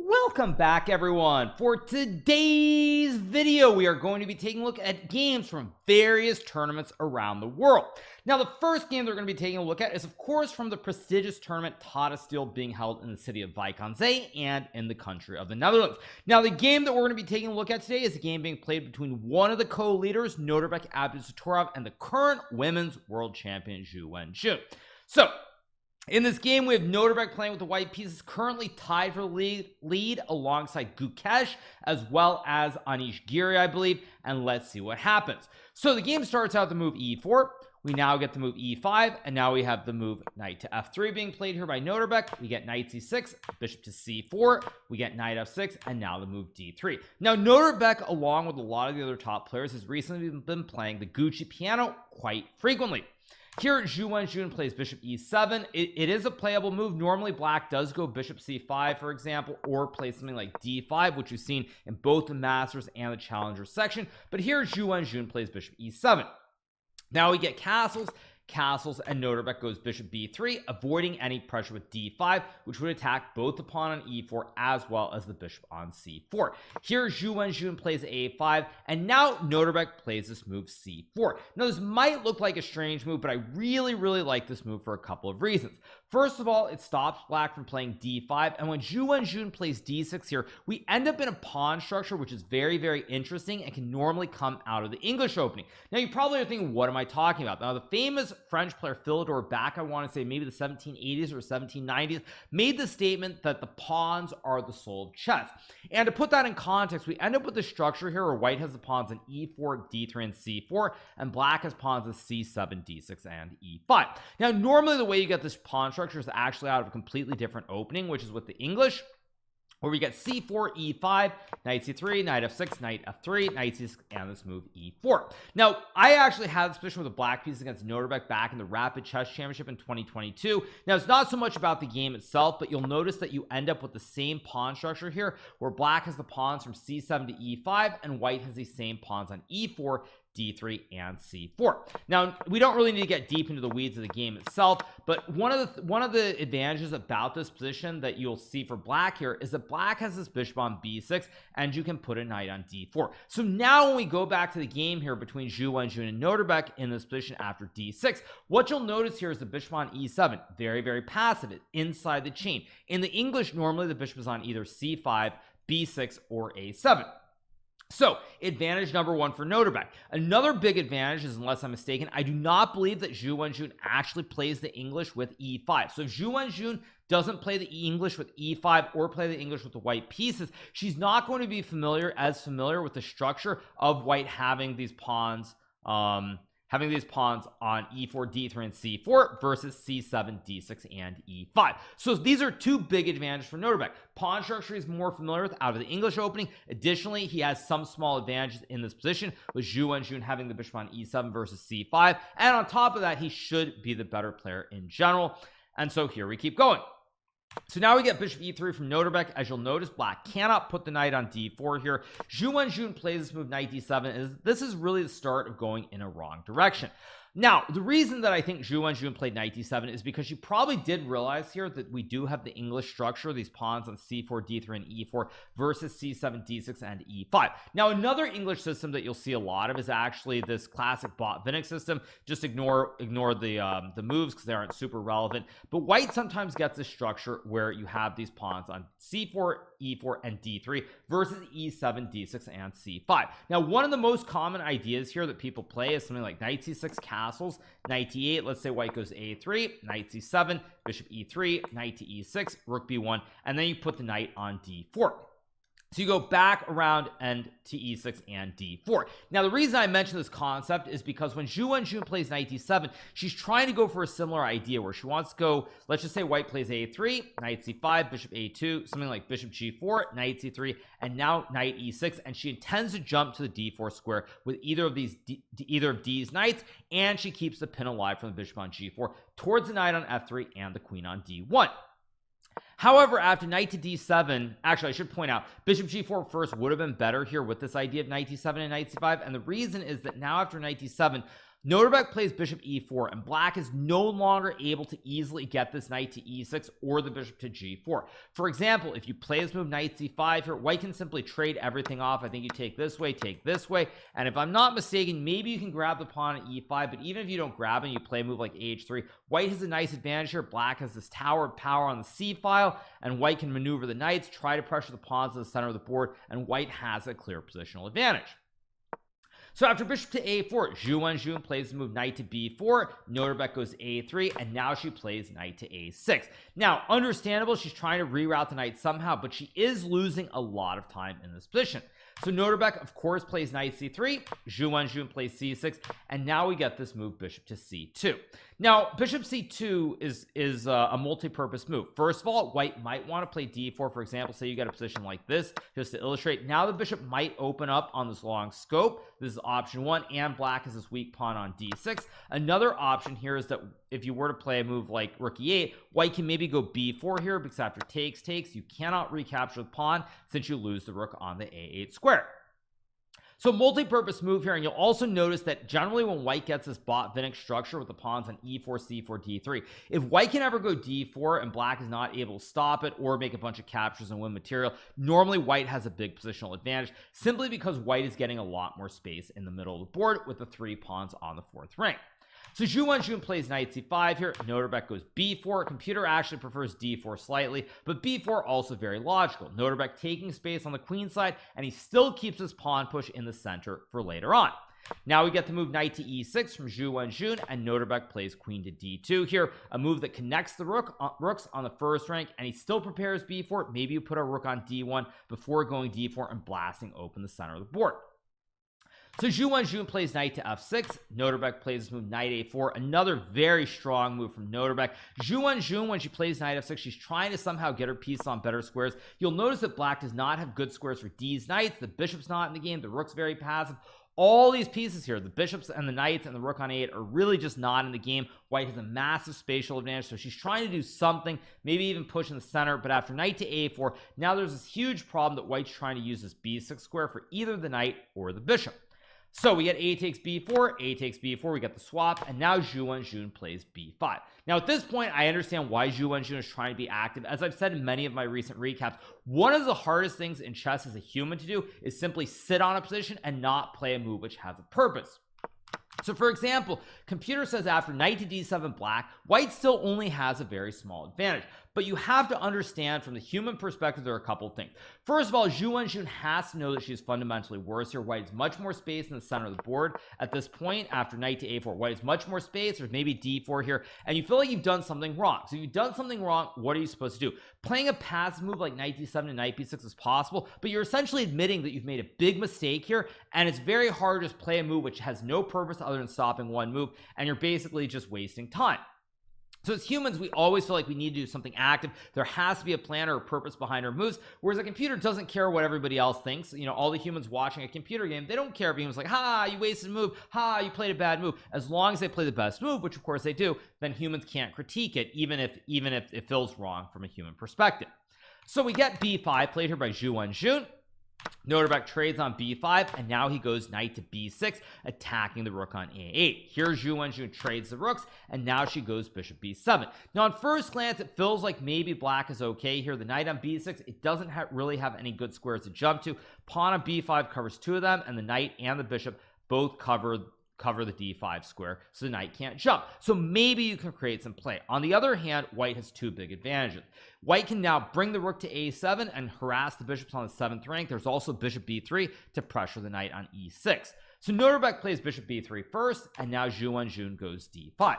Welcome back, everyone. For today's video, we are going to be taking a look at games from various tournaments around the world. Now, the first game that we're going to be taking a look at is, of course, from the prestigious tournament Tata Steel being held in the city of Wijk aan Zee and in the country of the Netherlands. Now, the game that we're going to be taking a look at today is a game being played between one of the co-leaders, Nodirbek Abdulsatorov, and the current women's world champion, Zhu Wenjun. So, in this game, we have Nodirbek playing with the white pieces, currently tied for the lead alongside Gukesh, as well as Anish Giri, I believe, and let's see what happens. So the game starts out with the move e4, we now get the move e5, and now we have the move knight to f3 being played here by Nodirbek. We get knight c6, bishop to c4, we get knight f6, and now the move d3. Now Nodirbek, along with a lot of the other top players, has recently been playing the Gucci piano quite frequently. Here, Zhu Wenjun plays bishop e7. It is a playable move. Normally, black does go bishop c5, for example, or play something like d5, which we've seen in both the Masters and the Challengers section. But here, Zhu Wenjun plays bishop e7. Now we get castles, and Nodirbek goes bishop b3, avoiding any pressure with d5, which would attack both the pawn on e4 as well as the bishop on c4. Here, Zhu Wenjun plays a5, and now Nodirbek plays this move c4. Now, this might look like a strange move, but I really like this move for a couple of reasons. First of all, it stops black from playing d5, and when Zhu Wenjun plays d6 here, we end up in a pawn structure which is very interesting and can normally come out of the English opening. Now, you probably are thinking, what am I talking about? Now, the famous French player Philidor, back I want to say maybe the 1780s or 1790s, made the statement that the pawns are the soul of chess. And to put that in context, we end up with the structure here where white has the pawns on e4, d3, and c4, and black has pawns on c7, d6, and e5. Now, normally the way you get this pawn structure is actually out of a completely different opening, which is with the English, where we get c4, e5, knight c3, knight f6, knight f3, knight c6, and this move e4. Now, I actually had this position with the black piece against Nodirbek back in the Rapid Chess Championship in 2022. Now, it's not so much about the game itself, but you'll notice that you end up with the same pawn structure here, where black has the pawns from c7 to e5, and white has the same pawns on e4, d3, and c4. Now, we don't really need to get deep into the weeds of the game itself, but one of the advantages about this position that you'll see for black here is that black has this bishop on b6, and you can put a knight on d4. So now when we go back to the game here between Zhu Wenjun and Nodirbek in this position after d6, what you'll notice here is the bishop on e7, very passive, inside the chain. In the English, normally the bishop is on either c5, b6, or a7. So, advantage number one for Nodirbek. Another big advantage is, unless I'm mistaken, I do not believe that Zhu Wenjun actually plays the English with e5. So if Zhu Wenjun doesn't play the English with e5 or play the English with the white pieces, she's not going to be as familiar with the structure of white having these pawns on e4, d3, and c4 versus c7, d6, and e5. So these are two big advantages for Nodirbek. Pawn structure he's more familiar with out of the English opening. Additionally, he has some small advantages in this position, with Zhu Wenjun having the bishop on e7 versus c5. And on top of that, he should be the better player in general. And so here we keep going. So now we get bishop e3 from Nodirbek. As you'll notice, black cannot put the knight on d4 here. Zhu Wenjun plays this move knight d7, this is really the start of going in a wrong direction. Now, the reason that I think Zhu Wenjun played knight d7 is because she probably did realize here that we do have the English structure, these pawns on c4, d3, and e4 versus c7, d6, and e5. Now, another English system that you'll see a lot of is actually this classic Botvinnik system. Just ignore the moves because they aren't super relevant. But white sometimes gets this structure where you have these pawns on c4, e4, and d3 versus e7, d6, and c5. Now, one of the most common ideas here that people play is something like knight c6 castles, knight e8, let's say white goes a3, knight c7, bishop e3, knight to e6, rook b1, and then you put the knight on d4. So you go back around and to e6 and d4. Now, the reason I mention this concept is because when Zhu Wenjun plays knight d7, she's trying to go for a similar idea where she wants to go, let's just say white plays a3, knight c5, bishop a2, something like bishop g4, knight c3, and now knight e6, and she intends to jump to the d4 square with either of these knights, and she keeps the pin alive from the bishop on g4 towards the knight on f3 and the queen on d1. However, after knight to d7, actually I should point out bishop g4 first would have been better here with this idea of knight d7 and knight c5, and the reason is that now after knight d7, Nodirbek plays bishop e4, and black is no longer able to easily get this knight to e6 or the bishop to g4. For example, if you play this move knight c5 here, white can simply trade everything off. I think you take this way, and if I'm not mistaken, maybe you can grab the pawn at e5, but even if you don't grab it and you play a move like h3, white has a nice advantage here. Black has this tower of power on the c file, and white can maneuver the knights, try to pressure the pawns to the center of the board, and white has a clear positional advantage. So after bishop to a4, Zhu Wenjun plays the move knight to b4, Nodirbek goes a3, and now she plays knight to a6. Now, understandable, she's trying to reroute the knight somehow, but she is losing a lot of time in this position. So Nodirbek, of course, plays knight c3, Zhu Wenjun plays c6, and now we get this move bishop to c2. Now, bishop c2 is a multi-purpose move. First of all, white might want to play d4. For example, say you got a position like this, just to illustrate. Now the bishop might open up on this long scope. This is option one, and black has this weak pawn on d6. Another option here is that if you were to play a move like rook e8, white can maybe go b4 here, because after takes, you cannot recapture the pawn since you lose the rook on the a8 square. So multi-purpose move here, and you'll also notice that generally when white gets this Botvinnik structure with the pawns on e4, c4, d3, if white can ever go d4 and black is not able to stop it or make a bunch of captures and win material, normally white has a big positional advantage simply because white is getting a lot more space in the middle of the board with the 3 pawns on the 4th rank. So Zhu Wenjun plays knight c5 here, Nodirbek goes b4. Computer actually prefers d4 slightly, but b4 also very logical. Nodirbek taking space on the queen side, and he still keeps his pawn push in the center for later on. Now we get the move knight to e6 from Zhu Wenjun, and Nodirbek plays queen to d2 here, a move that connects the rooks on the 1st rank, and he still prepares b4. Maybe you put a rook on d1 before going d4 and blasting open the center of the board. So Zhu Wenjun plays knight to f6, Nodirbek plays this move knight a4, another very strong move from Nodirbek. Zhu Wenjun, when she plays knight f6, she's trying to somehow get her piece on better squares. You'll notice that black does not have good squares for D's knights, the bishop's not in the game, the rook's very passive. All these pieces here, the bishops and the knights and the rook on a8, are really just not in the game. White has a massive spatial advantage, so she's trying to do something, maybe even push in the center. But after knight to a4, now there's this huge problem that white's trying to use this b6 square for either the knight or the bishop. So we get a takes b4, we get the swap, and now Zhu Wenjun plays b5. Now at this point, I understand why Zhu Wenjun is trying to be active. As I've said in many of my recent recaps, one of the hardest things in chess as a human to do is simply sit on a position and not play a move which has a purpose. So for example, computer says after knight to d7 black, white still only has a very small advantage. But you have to understand from the human perspective, there are a couple of things. First of all, Zhu Wenjun has to know that she's fundamentally worse here. White has much more space in the center of the board at this point. After knight to a4, white has much more space. There's maybe d4 here, and you feel like you've done something wrong. So if you've done something wrong, what are you supposed to do? Playing a passive move like knight d7 and knight b6 is possible, but you're essentially admitting that you've made a big mistake here, and it's very hard to just play a move which has no purpose other than stopping one move, and you're basically just wasting time. So as humans, we always feel like we need to do something active. There has to be a plan or a purpose behind our moves, whereas a computer doesn't care what everybody else thinks. You know, all the humans watching a computer game, they don't care if anyone's like, ha, you wasted a move, ha, you played a bad move. As long as they play the best move, which of course they do, then humans can't critique it, even if it feels wrong from a human perspective. So we get b5 played here by Zhu Wenjun. Nodirbek trades on b5, and now he goes knight to b6, attacking the rook on a8. Here Zhu Wenjun trades the rooks, and now she goes bishop b7. Now on first glance, it feels like maybe black is okay here. The knight on b6, it doesn't really have any good squares to jump to. Pawn on b5 covers 2 of them, and the knight and the bishop both cover the d5 square, so the knight can't jump. So maybe you can create some play. On the other hand, white has 2 big advantages. White can now bring the rook to a7 and harass the bishops on the 7th rank. There's also bishop b3 to pressure the knight on e6. So Nodirbek plays bishop b3 first, and now Zhu Wenjun goes d5.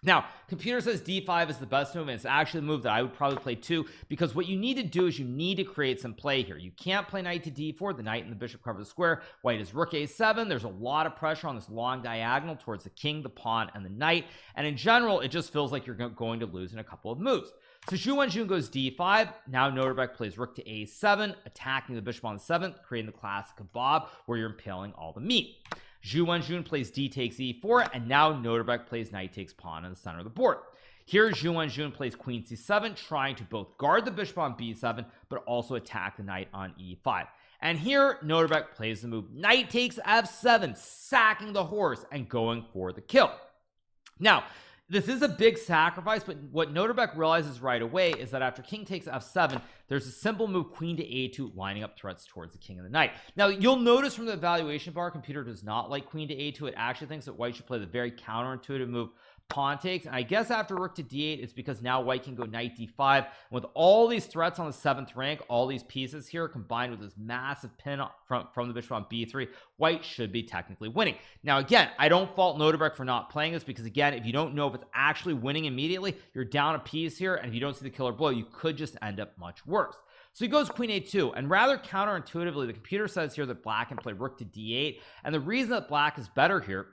Now, computer says d5 is the best move, and it's actually the move that I would probably play too, because what you need to do is you need to create some play here. You can't play knight to d4. The knight and the bishop cover the square. White is rook a7. There's a lot of pressure on this long diagonal towards the king, the pawn, and the knight, and in general, it just feels like you're going to lose in a couple of moves. So Zhu Wenjun goes d5. Now Nodirbek plays rook to a7, attacking the bishop on the 7th, creating the classic kebab where you're impaling all the meat. Zhu Wenjun plays d takes e4, and now Nodirbek plays knight takes pawn in the center of the board. Here Zhu Wenjun plays queen c7, trying to both guard the bishop on b7 but also attack the knight on e5. And here Nodirbek plays the move knight takes f7, sacking the horse and going for the kill. Now this is a big sacrifice, but what Nodirbek realizes right away is that after king takes f7, there's a simple move queen to a2, lining up threats towards the king and the knight. Now you'll notice from the evaluation bar, computer does not like queen to a2. It actually thinks that white should play the very counterintuitive move pawn takes, and I guess after rook to d8 it's because now white can go knight d5. With all these threats on the 7th rank, all these pieces here combined with this massive pin from the bishop on b3, white should be technically winning. Now again, I don't fault Nodirbek for not playing this, because again, if you don't know if it's actually winning immediately, you're down a piece here, and if you don't see the killer blow, you could just end up much worse. So he goes queen a2, and rather counterintuitively the computer says here that black can play rook to d8, and the reason that black is better here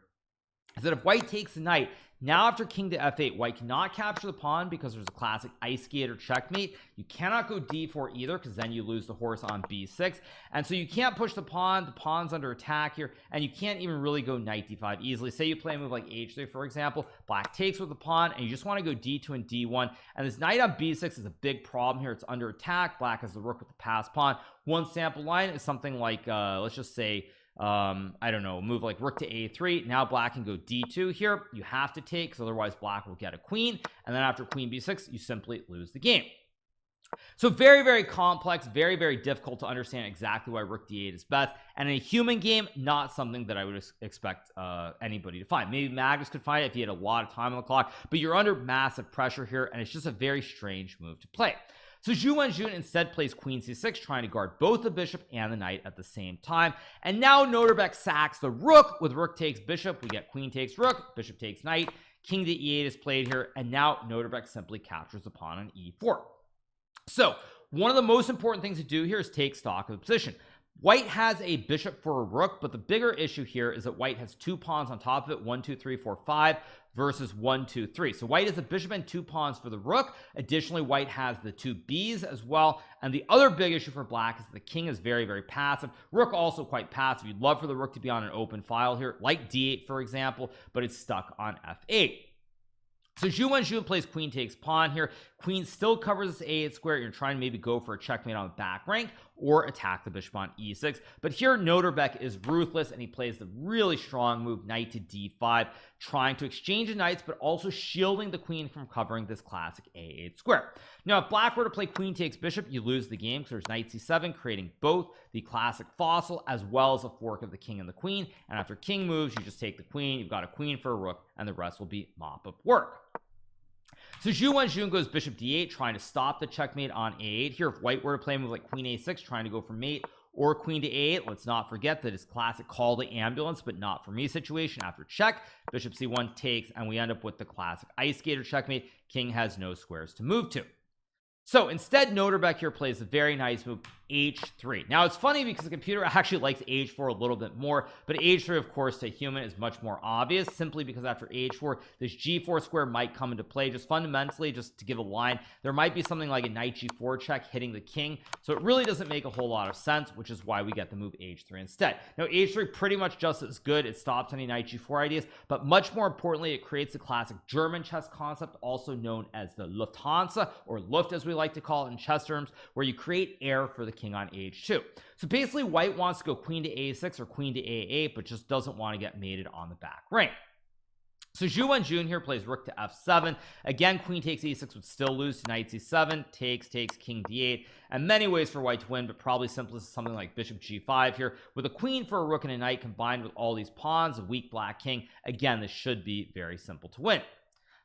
is that if white takes the knight, now after king to f8, white cannot capture the pawn because there's a classic ice skater checkmate. You cannot go d4 either, because then you lose the horse on b6, and so you can't push the pawn's under attack here, and you can't even really go knight d5 easily. Say you play a move like h3, for example, black takes with the pawn, and you just want to go d2 and d1, and this knight on b6 is a big problem here. It's under attack. Black has the rook with the pass pawn. One sample line is something like let's just say I don't know, move like rook to a3. Now black can go d2 here. You have to take, because otherwise black will get a queen, and then after queen b6 you simply lose the game. So very, very complex, very, very difficult to understand exactly why rook d8 is best, and in a human game, not something that I would expect anybody to find. Maybe Magnus could find it if he had a lot of time on the clock, but you're under massive pressure here, and it's just a very strange move to play. So Zhu Wenjun instead plays queen c6, trying to guard both the bishop and the knight at the same time. And now Nodirbek sacks the rook with rook takes bishop. We get queen takes rook, bishop takes knight, king to e8 is played here, and now Nodirbek simply captures the pawn on e4. So one of the most important things to do here is take stock of the position. White has a bishop for a rook, but the bigger issue here is that white has two pawns on top of it, 1 2 3 4 5 versus 1 2 3. So white has a bishop and two pawns for the rook. Additionally, white has the two b's as well, and the other big issue for black is that the king is very, very passive. Rook also quite passive. You'd love for the rook to be on an open file here, like d8 for example, but it's stuck on f8. So Zhu Wenjun plays queen takes pawn here. Queen still covers this a8 square. You're trying to maybe go for a checkmate on the back rank or attack the bishop on e6, but here Nodirbek is ruthless, and he plays the really strong move knight to d5, trying to exchange the knights but also shielding the queen from covering this classic a8 square. Now if black were to play queen takes bishop, you lose the game, because there's knight c7, creating both the classic fossil as well as a fork of the king and the queen, and after king moves you just take the queen. You've got a queen for a rook, and the rest will be mop-up work. So Zhu Wenjun goes bishop d8, trying to stop the checkmate on a8 here. If white were to play a move like queen a6, trying to go for mate, or queen to a8, let's not forget that it's classic call the ambulance but not for me situation. After check, bishop c1 takes, and we end up with the classic ice skater checkmate. King has no squares to move to. So instead Nodirbek here plays a very nice move h3. Now it's funny because the computer actually likes h4 a little bit more, but h3 of course to human is much more obvious, simply because after h4 this g4 square might come into play. Just fundamentally, just to give a line, there might be something like a knight g4 check hitting the king, so it really doesn't make a whole lot of sense, which is why we get the move h3 instead. Now h3 pretty much just as good. It stops any knight g4 ideas, but much more importantly it creates the classic German chess concept, also known as the Lufthansa, or Luft as we like to call it in chess terms, where you create air for the king on h2. So basically white wants to go queen to a6 or queen to a8, but just doesn't want to get mated on the back rank. So Zhu Wenjun here plays rook to f7. Again, queen takes e6 would still lose to knight c7, takes king d8, and many ways for white to win, but probably simplest is something like bishop g5 here, with a queen for a rook and a knight combined with all these pawns, a weak black king. Again, this should be very simple to win.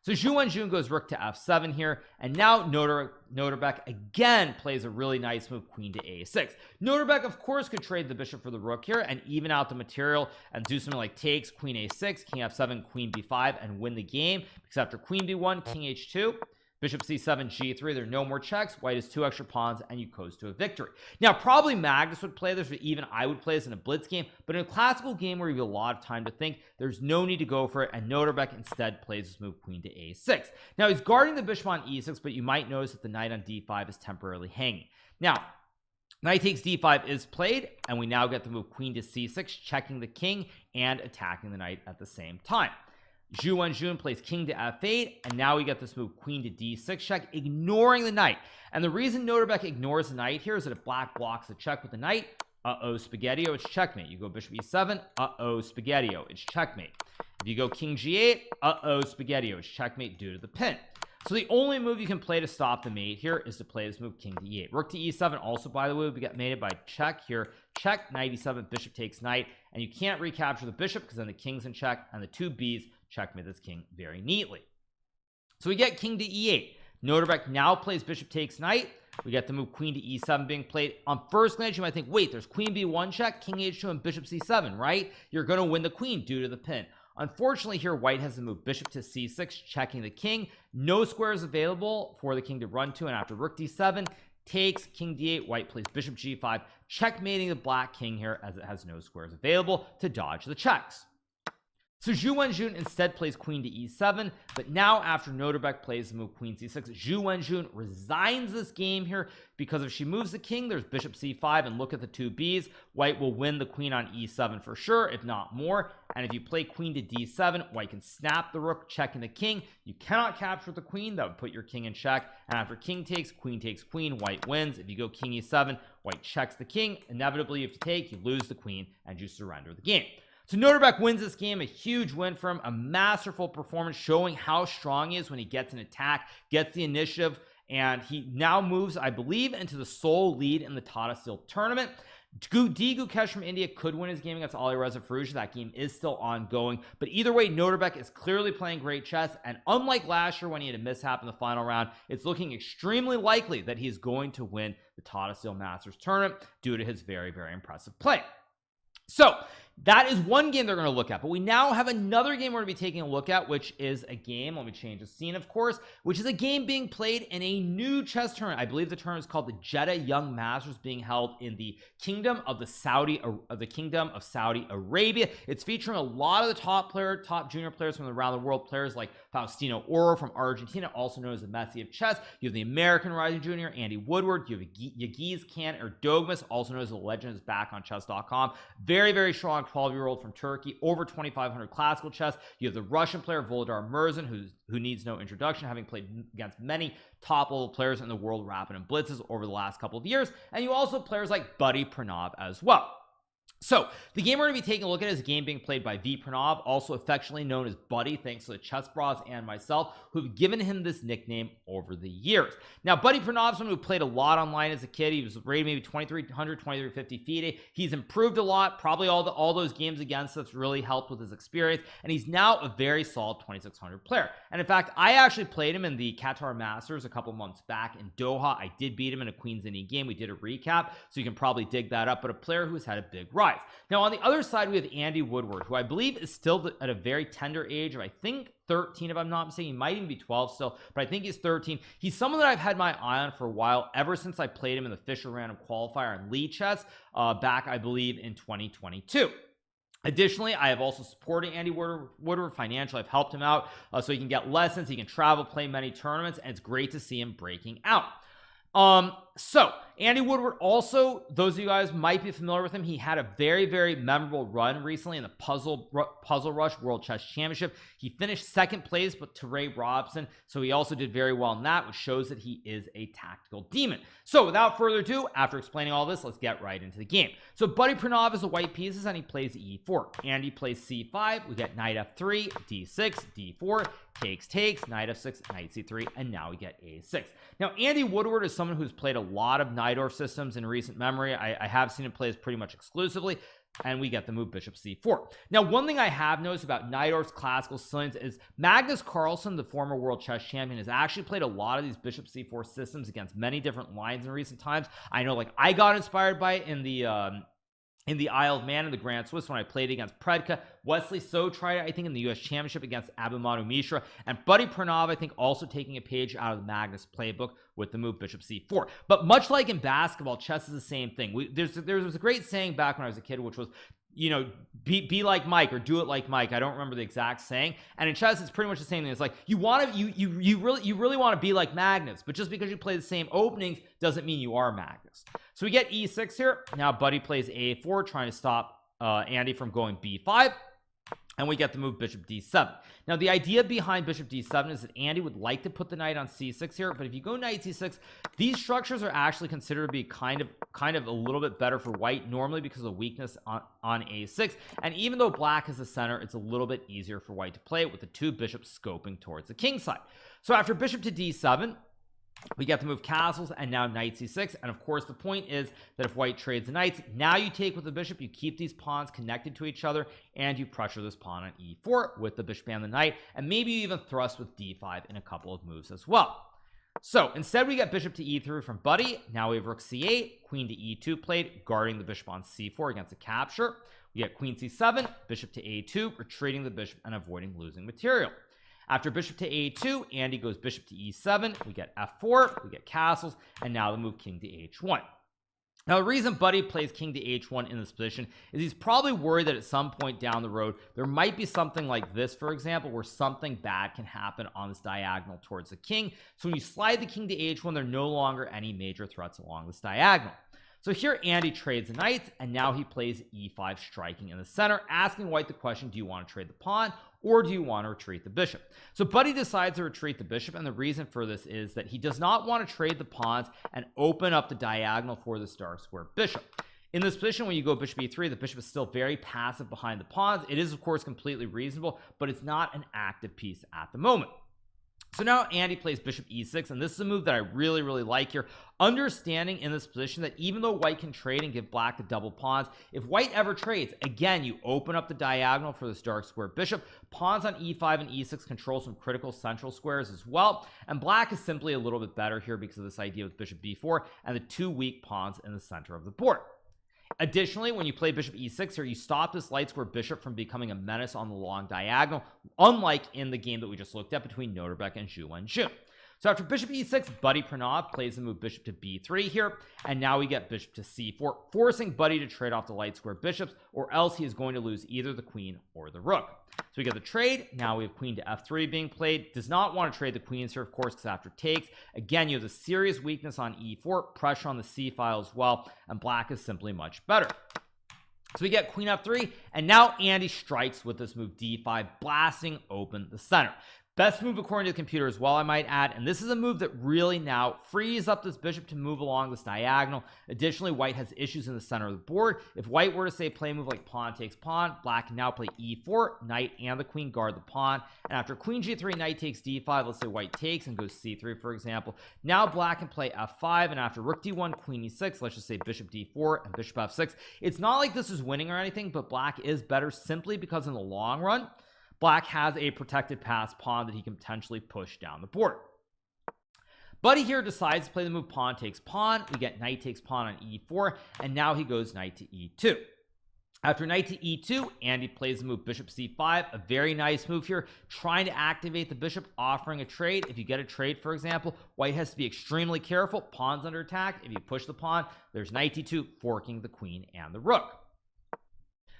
So Zhu Wenjun goes rook to f7 here, and now Nodirbek again plays a really nice move, queen to a6. Nodirbek of course could trade the bishop for the rook here and even out the material and do something like takes, queen a6, king f7, queen b5, and win the game, because after queen b1, king h2, bishop c7, g3, there are no more checks. White has two extra pawns, and you coast to a victory. Now probably Magnus would play this, or even I would play this in a blitz game, but in a classical game where you have a lot of time to think, there's no need to go for it, and Nodirbek instead plays this move, queen to a6. Now he's guarding the bishop on e6, but you might notice that the knight on d5 is temporarily hanging. Now knight takes d5 is played, and we now get the move queen to c6, checking the king and attacking the knight at the same time. Zhu Wenjun plays king to f8, and now we get this move queen to d6 check, ignoring the knight. And the reason Nodirbek ignores the knight here is that if black blocks the check with the knight, uh-oh, spaghetti-o, it's checkmate. You go bishop e7, uh-oh, spaghetti-o, it's checkmate. If you go king g8, uh-oh, spaghetti-o, it's checkmate due to the pin. So the only move you can play to stop the mate here is to play this move king to e8. Rook to e7 also, by the way, we get mated by check here. Check, knight e7, bishop takes knight, and you can't recapture the bishop because then the king's in check, and the two b's checkmate this king very neatly. So we get king to e8. Nodirbek now plays bishop takes knight. We get the move queen to e7 being played. On first glance, you might think, wait, there's queen b1 check, king h2, and bishop c7, right? You're going to win the queen due to the pin. Unfortunately, here white has the move bishop to c6, checking the king. No squares available for the king to run to, and after rook d7 takes, king d8, white plays bishop g5, checkmating the black king here as it has no squares available to dodge the checks. So Zhu Wenjun instead plays queen to e7, but now after Nodirbek plays the move queen c6, Zhu Wenjun resigns this game here because if she moves the king, there's bishop c5, and look at the two b's. White will win the queen on e7 for sure, if not more. And if you play queen to d7, white can snap the rook, checking the king. You cannot capture the queen. That would put your king in check. And after king takes queen, white wins. If you go king e7, white checks the king. Inevitably, if you take, you lose the queen and you surrender the game. So Nodirbek wins this game, a huge win for him, a masterful performance showing how strong he is when he gets an attack, gets the initiative, and he now moves, I believe, into the sole lead in the Tata Steel tournament. D. Gukesh from India could win his game against Alireza Firouzja. That game is still ongoing, but either way, Nodirbek is clearly playing great chess, and unlike last year when he had a mishap in the final round, it's looking extremely likely that he's going to win the Tata Steel Masters tournament due to his very, very impressive play. So that is one game they're going to look at, but we now have another game we're going to be taking a look at, which is a game, let me change the scene, of course, which is a game being played in a new chess tournament. I believe the tournament is called the Jeddah Young Masters, being held in the Kingdom of Saudi Arabia. It's featuring a lot of the top junior players from around the world, players like Faustino Oro from Argentina, also known as the Messi of chess. You have the American rising junior Andy Woodward. You have Yagiz Khan Erdogmas, also known as the legend, is back on chess.com. Very, very strong 12-year-old from Turkey, over 2,500 classical chess. You have the Russian player Volodar Murzin, who needs no introduction, having played against many top-level players in the world rapid and blitzes over the last couple of years. And you also have players like Buddy Pranav as well. So the game we're going to be taking a look at is a game being played by V Pranav, also affectionately known as Buddy, thanks to the Chess Bros and myself, who've given him this nickname over the years. Now, Buddy Pranav is someone who played a lot online as a kid. He was rated maybe 2,300, 2,350 FIDE. He's improved a lot. Probably all those games against us really helped with his experience, and he's now a very solid 2,600 player. And in fact, I actually played him in the Qatar Masters a couple months back in Doha. I did beat him in a Queen's Indian game. We did a recap, so you can probably dig that up, but a player who's had a big rise. Now on the other side, we have Andy Woodward, who I believe is still at a very tender age of, I think, 13, if I'm not mistaken. He might even be 12 still, but I think he's 13. He's someone that I've had my eye on for a while, ever since I played him in the Fisher Random Qualifier in Lead Chess back, I believe, in 2022. Additionally, I have also supported Andy Woodward financially. I've helped him out so he can get lessons, he can travel, play many tournaments, and it's great to see him breaking out. So Andy Woodward, also, those of you guys might be familiar with him. He had a very, very memorable run recently in the Puzzle Rush World Chess Championship. He finished second place but to Ray Robson, so he also did very well in that, which shows that he is a tactical demon. So without further ado, after explaining all this, let's get right into the game. So Buddy Pranav is the white pieces and he plays e4. Andy plays c5. We get knight f3, d6, d4, takes, knight f6, knight c3, and now we get a6. Now Andy Woodward is someone who's played a lot of Nidorf systems in recent memory. I have seen him play this pretty much exclusively, and we get the move bishop c4. Now one thing I have noticed about Nidorf's classical systems is Magnus Carlsen, the former world chess champion, has actually played a lot of these bishop c4 systems against many different lines in recent times. I know, like, I got inspired by it in the Isle of Man in the Grand Swiss when I played against Predka. Wesley So tried it, I think, in the US Championship against Abhimanyu Mishra, and Buddy Pranav, I think, also taking a page out of the Magnus playbook with the move bishop c4. But much like in basketball, chess is the same thing. There was a great saying back when I was a kid, which was, you know, be like Mike or do it like Mike. I don't remember the exact saying. And in chess, it's pretty much the same thing. It's like you really want to be like Magnus, but just because you play the same openings doesn't mean you are Magnus. So we get e6 here. Now Buddy plays a4, trying to stop Andy from going b5. and we get to move bishop d7. Now the idea behind bishop d7 is that Andy would like to put the knight on c6 here, but if you go knight c6, these structures are actually considered to be kind of a little bit better for white, normally because of the weakness on a6. And even though black is the center, it's a little bit easier for white to play with the two bishops scoping towards the king side. So after bishop to d7, we get to move castles, and now knight c6. And of course the point is that if white trades the knights, now you take with the bishop, you keep these pawns connected to each other, and you pressure this pawn on e4 with the bishop and the knight, and maybe you even thrust with d5 in a couple of moves as well. So instead we get bishop to e3 from Buddy. Now we have rook c8, queen to e2 played, guarding the bishop on c4 against a capture. We get queen c7, bishop to a2, retreating the bishop and avoiding losing material. After bishop to a2, Andy goes bishop to e7, we get f4, we get castles, and now the move king to h1. Now the reason Buddy plays king to h1 in this position is he's probably worried that at some point down the road there might be something like this, for example, where something bad can happen on this diagonal towards the king. So when you slide the king to h1, there are no longer any major threats along this diagonal. So here Andy trades the knights, and now he plays e5, striking in the center, asking white the question, do you want to trade the pawn or do you want to retreat the bishop? So Buddy decides to retreat the bishop, and the reason for this is that he does not want to trade the pawns and open up the diagonal for this dark square bishop. In this position, when you go bishop e3, the bishop is still very passive behind the pawns. It is of course completely reasonable, but it's not an active piece at the moment. So now Andy plays bishop e6, and this is a move that I really like here, understanding in this position that even though white can trade and give black the double pawns, if white ever trades, again, you open up the diagonal for this dark square bishop. Pawns on e5 and e6 control some critical central squares as well, and black is simply a little bit better here because of this idea with bishop b4 and the two weak pawns in the center of the board. Additionally, when you play bishop e6 here, you stop this light square bishop from becoming a menace on the long diagonal, unlike in the game that we just looked at between Nodirbek and Zhu Wenjun. So after bishop e6, Buddy Pranav plays the move bishop to b3 here, and now we get bishop to c4, forcing Buddy to trade off the light square bishops, or else he is going to lose either the queen or the rook. So we get the trade. Now we have queen to f3 being played. Does not want to trade the queens here, of course, because after takes, again, you have a serious weakness on e4, pressure on the c file as well, and black is simply much better. So we get queen f3, and now Andy strikes with this move d5, blasting open the center. Best move according to the computer as well, I might add, and this is a move that really now frees up this bishop to move along this diagonal. Additionally, white has issues in the center of the board. If white were to say play a move like pawn takes pawn, black can now play e4, knight and the queen guard the pawn, and after queen g3, knight takes d5, let's say white takes and goes c3, for example, now black can play f5, and after rook d1, queen e6, let's just say bishop d4 and bishop f6. It's not like this is winning or anything, but black is better simply because in the long run, black has a protected pass pawn that he can potentially push down the board. Buddy here decides to play the move pawn takes pawn. We get knight takes pawn on e4, and now he goes knight to e2. After knight to e2, Andy plays the move bishop c5, a very nice move here, trying to activate the bishop, offering a trade. If you get a trade, for example, white has to be extremely careful. Pawn's under attack. If you push the pawn, there's knight d2, forking the queen and the rook.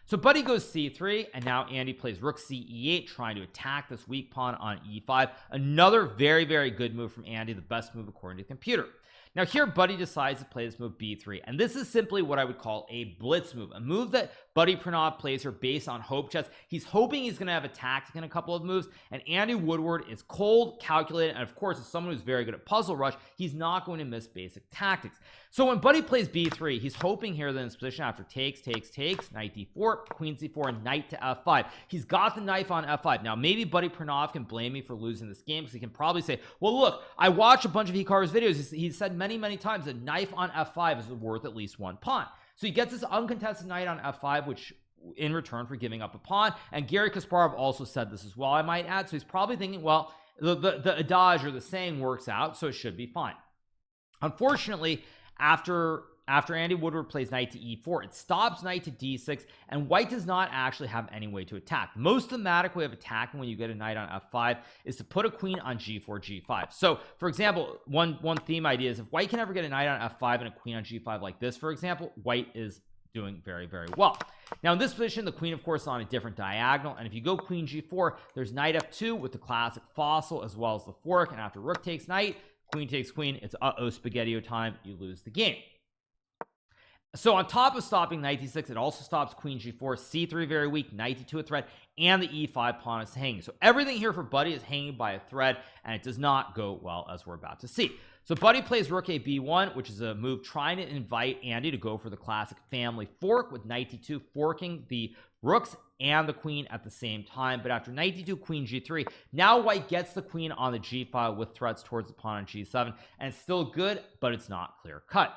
So Buddy goes c3, and now Andy plays rook ce8, trying to attack this weak pawn on e5. Another very good move from Andy, the best move according to the computer. Now here Buddy decides to play this move b3, and this is simply what I would call a blitz move, a move that Buddy Pranav plays here based on hope chess. He's hoping he's going to have a tactic in a couple of moves, and Andy Woodward is cold, calculated, and of course as someone who's very good at puzzle rush, he's not going to miss basic tactics. So when Buddy plays b3, he's hoping here that in this position after takes, knight d4, queen c4, and knight to f5, he's got the knife on f5. Now maybe Buddy Pranav can blame me for losing this game, because he can probably say, well look, I watched a bunch of Hikaru's videos. He said many times that knife on f5 is worth at least one pawn. So he gets this uncontested knight on f5, which in return for giving up a pawn, and Gary Kasparov also said this as well, I might add. So he's probably thinking, well, the adage or the saying works out, so it should be fine. Unfortunately, after Andy Woodward plays knight to e4, it stops knight to d6, and white does not actually have any way to attack. Most thematic way of attacking when you get a knight on f5 is to put a queen on g4, g5. So for example, one theme idea is if white can ever get a knight on f5 and a queen on g5 like this, for example, white is doing very well. Now in this position, the queen of course is on a different diagonal, and if you go queen g4, there's knight f2 with the classic fossil as well as the fork, and after rook takes knight, queen takes queen, it's spaghetti time, you lose the game. So on top of stopping knight d6, it also stops queen g4, c3 very weak, knight d2 a threat, and the e5 pawn is hanging. So everything here for Buddy is hanging by a thread, and it does not go well, as we're about to see. So Buddy plays rook a b1, which is a move trying to invite Andy to go for the classic family fork with knight d2, forking the rooks and the queen at the same time. But after knight d2, queen g3, now white gets the queen on the g file with threats towards the pawn on g7, and it's still good, but it's not clear cut.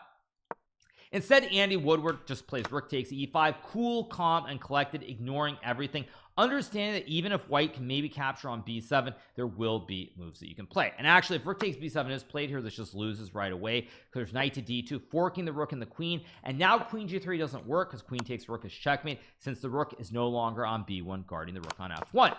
Instead, Andy Woodward just plays rook takes e5, cool, calm, and collected, ignoring everything, understanding that even if white can maybe capture on b7, there will be moves that you can play. And actually, if rook takes b7 is played here, this just loses right away, because there's knight to d2, forking the rook and the queen, and now queen g3 doesn't work because queen takes rook is checkmate, since the rook is no longer on b1 guarding the rook on f1.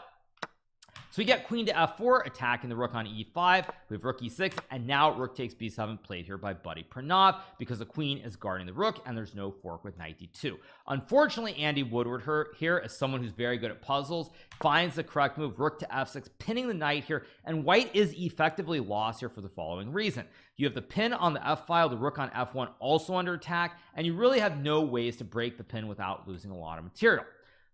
So we get queen to f4, attacking the rook on e5. We have rook e6, and now rook takes b7, played here by Buddy Pranav, because the queen is guarding the rook, and there's no fork with knight d2. Unfortunately, Andy Woodward here, as someone who's very good at puzzles, finds the correct move, rook to f6, pinning the knight here, and white is effectively lost here for the following reason. You have the pin on the f file, the rook on f1 also under attack, and you really have no ways to break the pin without losing a lot of material.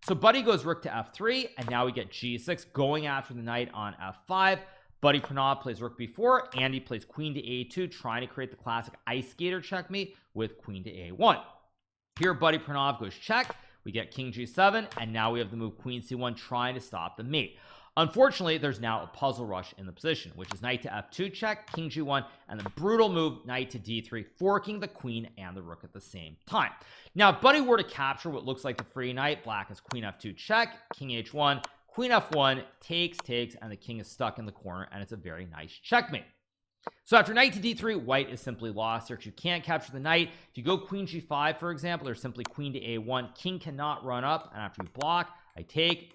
So Buddy goes rook to f3, and now we get g6 going after the knight on f5. Buddy Pranav plays rook b4. Andy plays queen to a2, trying to create the classic ice skater checkmate with queen to a1. Here Buddy Pranav goes check. We get king g7, and now we have the move queen c1, trying to stop the mate. Unfortunately, there's now a puzzle rush in the position, which is knight to f2 check, king g1, and the brutal move knight to d3, forking the queen and the rook at the same time. Now, if Buddy were to capture what looks like the free knight, black is queen f2 check, king h1, queen f1, takes, and the king is stuck in the corner, and it's a very nice checkmate. So after knight to d3, white is simply lost here. If you can't capture the knight, if you go queen g5, for example, or simply queen to a1, king cannot run up, and after you block, I take,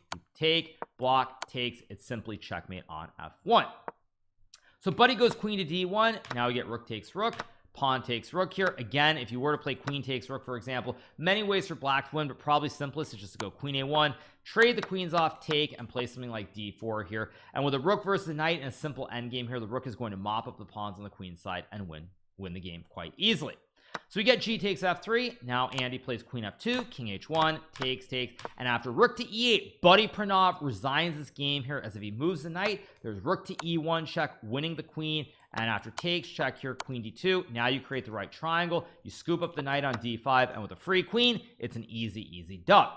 block, takes, it's simply checkmate on f1. So Buddy goes queen to d1. Now we get rook takes rook, pawn takes rook here. Again, if you were to play queen takes rook, for example, many ways for black to win, but probably simplest is just to go queen a1, trade the queens off, take, and play something like d4 here. And with a rook versus a knight and a simple endgame here, the rook is going to mop up the pawns on the queen side and win the game quite easily. So we get g takes f3. Now Andy plays queen f2, king h1, takes, and after rook to e8, Buddy Pranav resigns this game here, as if he moves the knight, there's rook to e1 check, winning the queen, and after takes check here, queen d2. Now you create the right triangle, you scoop up the knight on d5, and with a free queen, it's an easy dub.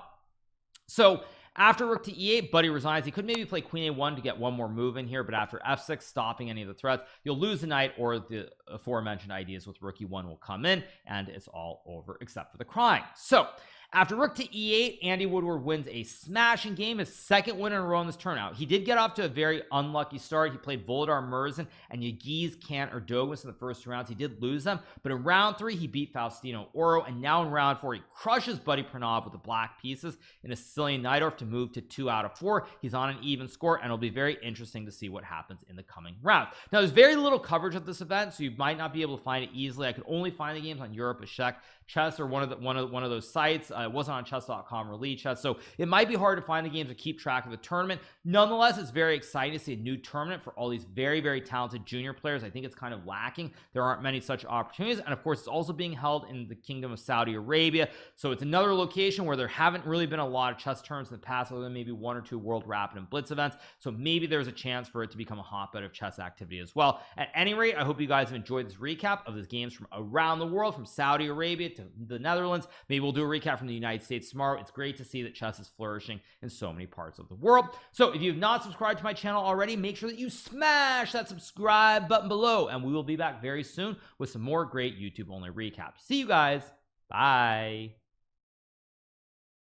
So after rook to e8, Buddy resigns. He could maybe play queen a1 to get one more move in here, but after f6, stopping any of the threats, you'll lose the knight, or the aforementioned ideas with rook e1 will come in, and it's all over except for the crying. So after rook to e8, Andy Woodward wins a smashing game, his second win in a row in this turnout. He did get off to a very unlucky start. He played Volodar Murzin and Yagiz Kant Erdogan in the first two rounds. He did lose them, but in round 3 he beat Faustino Oro, and now in round 4 he crushes Buddy Pranav with the black pieces in a Sicilian Najdorf to move to 2 out of 4. He's on an even score, and it'll be very interesting to see what happens in the coming round. Now, there's very little coverage of this event, so you might not be able to find it easily. I could only find the games on Europe Eshek Chess, or one of those sites. It wasn't on chess.com or Lead Chess, so it might be hard to find the games or keep track of the tournament. Nonetheless, it's very exciting to see a new tournament for all these very talented junior players. I think it's kind of lacking. There aren't many such opportunities, and of course it's also being held in the Kingdom of Saudi Arabia, so it's another location where there haven't really been a lot of chess tournaments in the past, other than maybe 1 or 2 World Rapid and Blitz events, so maybe there's a chance for it to become a hotbed of chess activity as well. At any rate, I hope you guys have enjoyed this recap of these games from around the world, from Saudi Arabia to the Netherlands. Maybe we'll do a recap from the United States tomorrow. It's great to see that chess is flourishing in so many parts of the world. So if you have not subscribed to my channel already, make sure that you smash that subscribe button below, and we will be back very soon with some more great YouTube only recaps. See you guys. Bye.